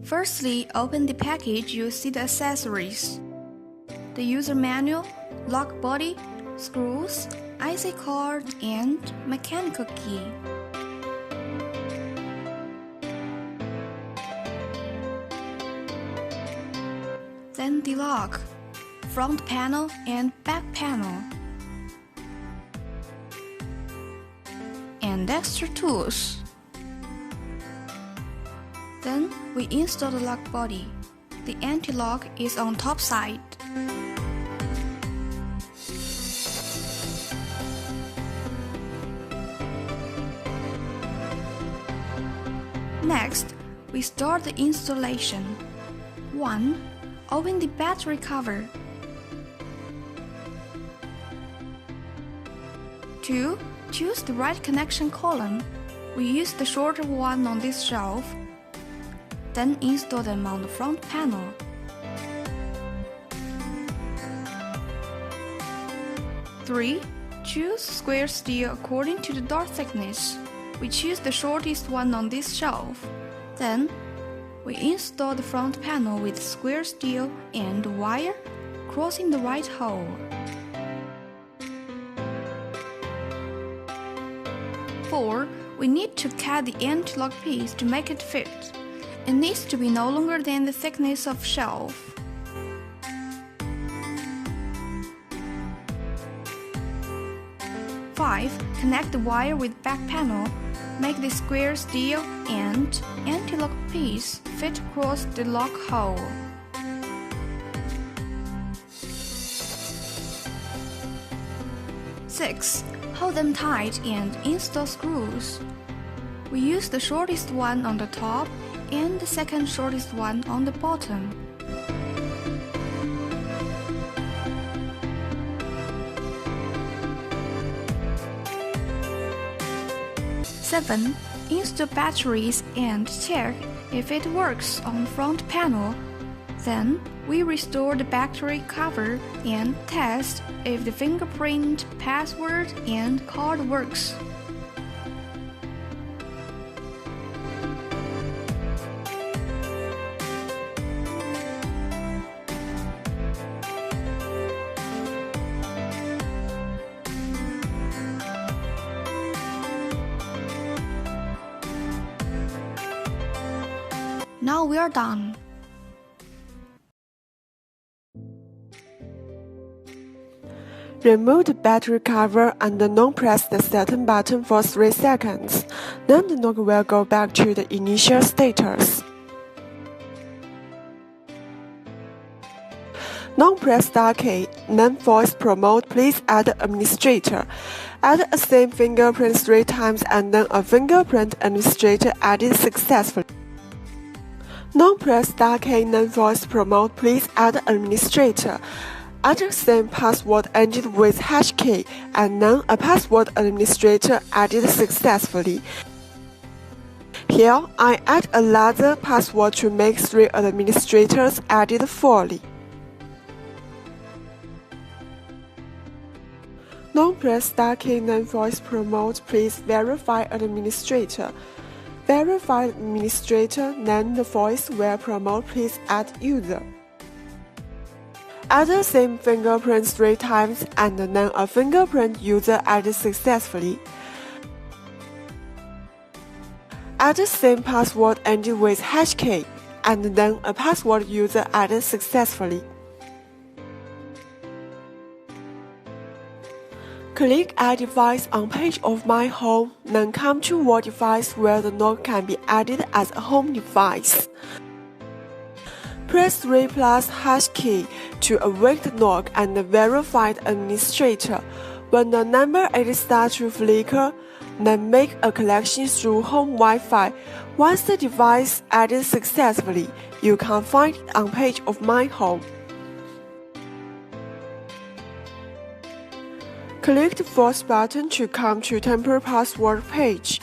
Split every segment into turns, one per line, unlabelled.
Firstly, open the package. You see the accessories: the user manual, lock body, screws, IC card, and mechanical key. Then the lock, front panel and back panel, and extra tools. Then we install the lock body. The anti-lock is on top side. Next, we start the installation. 1. Open the battery cover. 2. Choose the right connection column. We use the shorter one on this shelf. Then install them on the front panel. 3. Choose square steel according to the dart thickness. We choose the shortest one on this shelf. Then, we install the front panel with square steel and wire crossing the right hole. 4. We need to cut the anti-lock piece to make it fit. It needs to be no longer than the thickness of shelf. 5. Connect the wire with back panel. Make the square steel and anti-lock piece fit across the lock hole. 6. Hold them tight and install screws. We use the shortest one on the top and the second shortest one on the bottom. 7. Install batteries and check if it works on the front panel. Then, we restore the battery cover and test if the fingerprint, password, and card works. Now we are done.
Remove the battery cover and non-press the setting button for 3 seconds. Then the knob will go back to the initial status. Non-press start key, then voice promote please add administrator. Add a same fingerprint 3 times and then a fingerprint administrator added successfully. Non-press start key, then voice promote please add administrator. Add the same password ended with hash key and then a password administrator added successfully. Here, I add another password to make 3 administrators added fully. Non-press start key, then voice promote please verify administrator. Verify administrator, then the voice will promote please add user. Add the same fingerprint 3 times and then a fingerprint user added successfully. Add the same password ended with hash key and then a password user added successfully. Click Add Device on page of My Home, then come to What device where the knob can be added as a home device. Press 3 plus hash key to awake the knob and verify the administrator. When the number 8 starts to flicker, then make a connection through home Wi-Fi. Once the device added successfully, you can find it on page of My Home. Click the fourth button to come to temporary password page.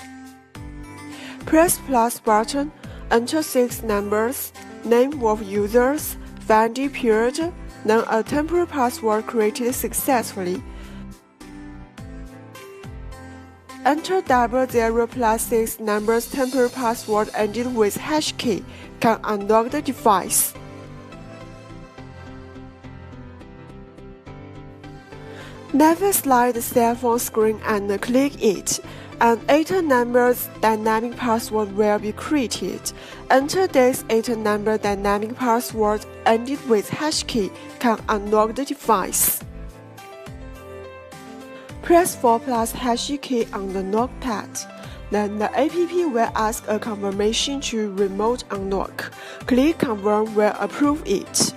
Press plus button, enter 6 numbers, name of users, validity period, then a temporary password created successfully. Enter 00+6 number's temporary password ended with hash key can unlock the device. Never slide the cell phone screen and click it. An 8-number dynamic password will be created. Enter this 8-number dynamic password ended with hash key can unlock the device. Press 4+ hash key on the lock pad. Then the app will ask a confirmation to remote unlock. Click Confirm will approve it.